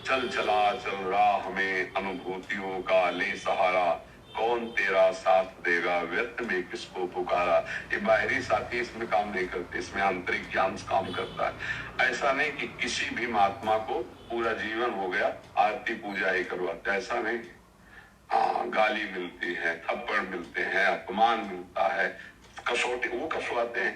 चल चला चल रहा हमें अनुभूतियों का ले सहारा, कौन तेरा साथ देगा व्यर्थ में किसको पुकारा। ये बाहरी साथी इसमें काम नहीं करते, इसमें आंतरिक ज्ञान काम करता है। ऐसा नहीं कि किसी भी महात्मा को पूरा जीवन हो गया आरती पूजा ही करवाते, ऐसा नहीं। हाँ, गाली मिलती है, थप्पड़ मिलते हैं, अपमान मिलता है, कसौटी वो कसवाते हैं,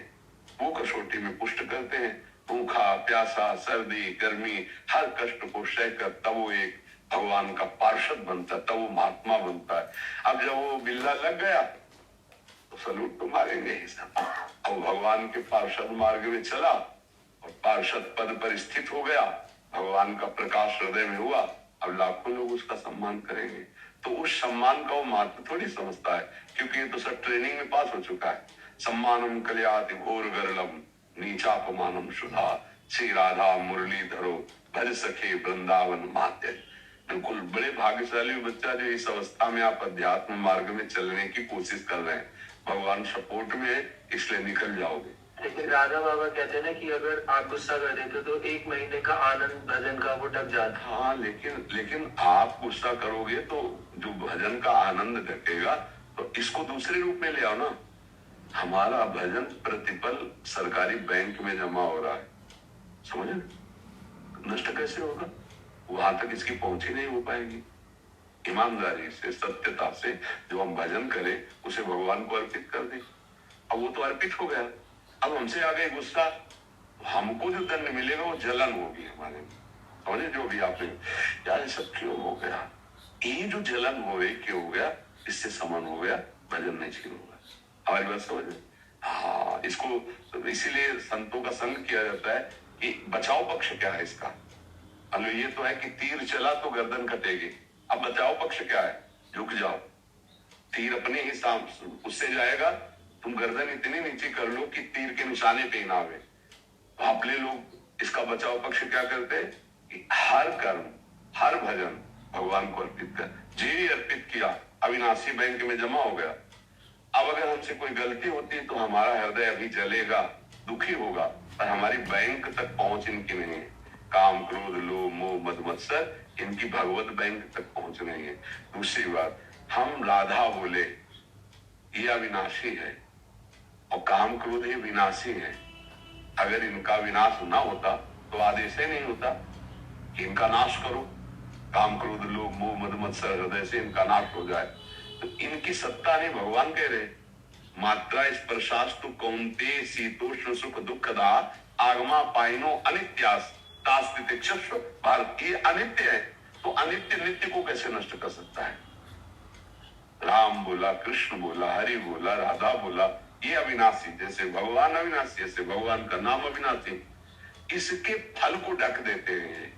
वो कसौटी में पुष्ट करते हैं। भूखा प्यासा सर्दी गर्मी हर कष्ट को सहकर तब वो एक भगवान का पार्षद बनता है, तब वो महात्मा बनता है। अब जब वो बिल्ला लग गया तो सलूट तो मारेंगे ही सब। अब भगवान के पार्षद मार्ग में चला और पार्षद पद पर स्थित हो गया, भगवान का प्रकाश हृदय में हुआ, अब लाखों लोग उसका सम्मान करेंगे। तो उस सम्मान का वो महत्व थोड़ी समझता है, क्योंकि ये तो सब ट्रेनिंग में पास हो चुका है। सम्मानम कल्याति घोर गरलम नीचापमानम सुधा, श्री राधा मुरलीधरो भज सखे वृंदावन माते। बिल्कुल बड़े भाग्यशाली बच्चा जो इस अवस्था में आप अध्यात्म मार्ग में चलने की कोशिश कर रहे हैं, भगवान सपोर्ट में है, इसलिए निकल जाओगे। लेकिन राधा बाबा कहते हैं ना कि अगर आप गुस्सा कर देते तो 1 महीने का आनंद भजन का वो ढक जाता है। हाँ, लेकिन आप गुस्सा करोगे तो जो भजन का आनंद ढकेगा, तो इसको दूसरे रूप में ले आओ ना। हमारा भजन प्रतिपल सरकारी बैंक में जमा हो रहा है, समझे? नष्ट कैसे होगा? वहां तक इसकी पहुंच ही नहीं हो पाएगी। ईमानदारी से सत्यता से जो हम भजन करें उसे भगवान को अर्पित कर दें। अब वो तो अर्पित हो गया, अब हमसे आ गए गुस्सा, हमको जो दंड मिलेगा वो जलन होगी हमारे में, समझे? जो भी आपने यार ये सब क्यों हो गया, ये जो जलन हो गई क्यों हो गया, इससे समन हो गया, भजन नहीं शुरू होगा। हमारी बात समझ? हाँ, इसको इसीलिए संतों का संग किया जाता है कि बचाव पक्ष क्या है इसका। अब ये तो है कि तीर चला तो गर्दन कटेगी, अब बचाव पक्ष क्या है? झुक जाओ, तीर अपने ही सामने उससे जाएगा, तुम गर्दन इतनी नीचे कर लो कि तीर के निशाने पे ही ना आवे। अपने लोग इसका बचाव पक्ष क्या करते हैं कि हर कर्म हर भजन भगवान को अर्पित कर। जी अर्पित किया, अविनाशी बैंक में जमा हो गया। अब अगर हमसे कोई गलती होती है तो हमारा हृदय अभी जलेगा, दुखी होगा, पर हमारी बैंक तक पहुंच इनकी नहीं है। काम क्रोध लोभ मोह मद मत्सर इनकी भगवत बैंक तक पहुंच नहीं है। दूसरी बात, हम राधा बोले ये अविनाशी है और काम क्रोध ये विनाशी है। अगर इनका विनाश ना होता तो आदेश ही नहीं होता कि इनका नाश करो, काम क्रोध लोभ मोह मद मत्सर हृदय से इनका नाश हो जाए। तो इनकी सत्ता नहीं, भगवान कह रहे मात्रा स्पर्शास्तु कौन्ते शीतोष्ण सुख दुखदा आगमा पाइनो अनित्यास तास्तितिक्षस्व भारत। ये अनित्य है, तो अनित्य नित्य को कैसे नष्ट कर सकता है? राम बोला, कृष्ण बोला, हरि बोला, राधा बोला, ये अविनाशी, जैसे भगवान अविनाशी, जैसे भगवान का नाम अविनाशी। इसके फल को ढक देते हैं,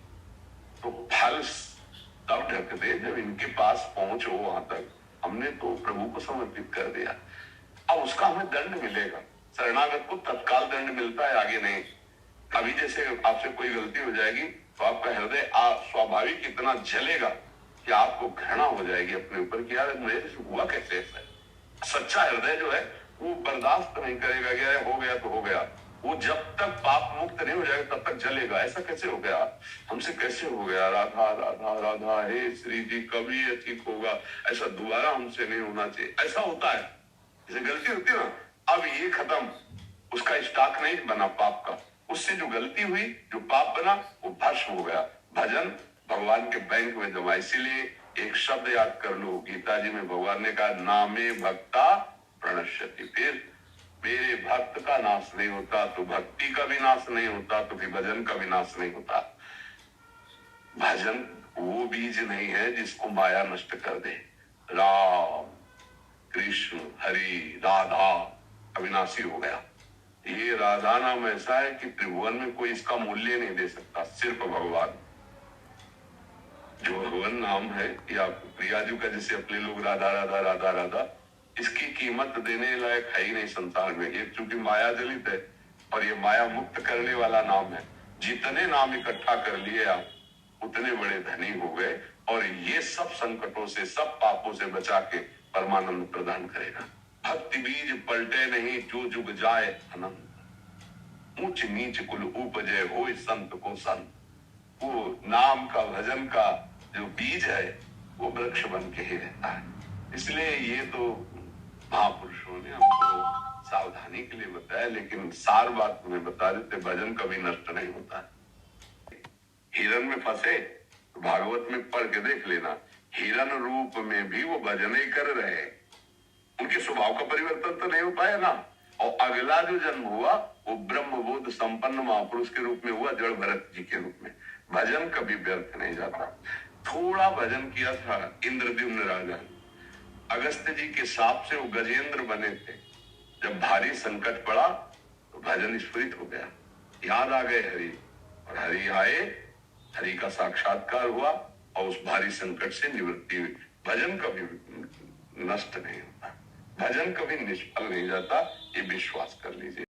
तो फल तब ढक दे जब इनके पास पहुंच हो वहां तक। हमने तो प्रभु को समर्पित कर दिया, अब उसका हमें दंड मिलेगा। शरणागत को तत्काल दंड मिलता है, आगे नहीं। अभी जैसे आपसे कोई गलती हो जाएगी तो आपका हृदय स्वाभाविक इतना जलेगा कि आपको घृणा हो जाएगी अपने ऊपर कि यार मेरे से हुआ कैसे ऐसा है। सच्चा हृदय जो है वो बर्दाश्त नहीं करेगा कि यार हो गया तो हो गया। वो जब तक पाप मुक्त नहीं हो जाएगा तब तक जलेगा, ऐसा कैसे हो गया, हमसे कैसे हो गया, राधा राधा राधा हे श्री जी कभी ये ठीक होगा, ऐसा दोबारा हमसे नहीं होना चाहिए। ऐसा होता है, जैसे गलती होती है ना, अब ये खत्म, उसका स्टॉक नहीं बना पाप का, उससे जो गलती हुई जो पाप बना वो भस्म हो गया। भजन भगवान के बैंक में जमा। इसीलिए एक शब्द याद कर लो, गीता जी में भगवान ने कहा नामे भक्ता प्रणश्यति। फिर मेरे भक्त का नाश नहीं होता तो भक्ति का भी नाश नहीं होता, तो फिर भजन का भी नाश नहीं होता। भजन वो बीज नहीं है जिसको माया नष्ट कर दे। राम कृष्ण हरि राधा अविनाशी हो गया। ये राधा नाम ऐसा है कि त्रिभुवन में कोई इसका मूल्य नहीं दे सकता, सिर्फ भगवान। जो भगवान नाम है या प्रिया जी का, जैसे अपने लोग राधा राधा राधा राधा, इसकी कीमत देने लायक है ही नहीं संसार में। ये चूंकि माया जलित है और ये माया मुक्त करने वाला नाम है। जितने नाम इकट्ठा कर लिए आप उतने बड़े धनी हो गए, और ये सब संकटों से सब पापों से बचा के परमानंद प्रदान करेगा। भक्ति बीज पलटे नहीं जो जुग जाए अनंत, ऊंच नीच कुल उपजय हो संत को संत। वो नाम का, भजन का जो बीज है वो वृक्ष बन के ही रहता है। इसलिए ये तो महापुरुषों ने हमको सावधानी के लिए बताया, लेकिन सार बात तुम्हें बता देते, भजन कभी नष्ट नहीं होता है। हिरन में फंसे तो भागवत में पढ़ के देख लेना, हिरन रूप में भी वो भजन ही कर रहे हैं, उनके स्वभाव का परिवर्तन तो नहीं हो पाया ना। और अगला जो जन्म हुआ वो ब्रह्मबोध संपन्न महापुरुष के रूप में हुआ, जड़ भरत जी के रूप में। भजन कभी व्यर्थ नहीं जाता। थोड़ा भजन किया था इंद्रद्युम्न राजा, अगस्त्य जी के साप से वो गजेंद्र बने थे। जब भारी संकट पड़ा तो भजन स्फुरित हो गया, याद आ गए हरि, और हरि आए, हरि का साक्षात्कार हुआ और उस भारी संकट से निवृत्ति हुई। भजन कभी नष्ट नहीं होता, भजन कभी निष्फल नहीं जाता, ये विश्वास कर लीजिए।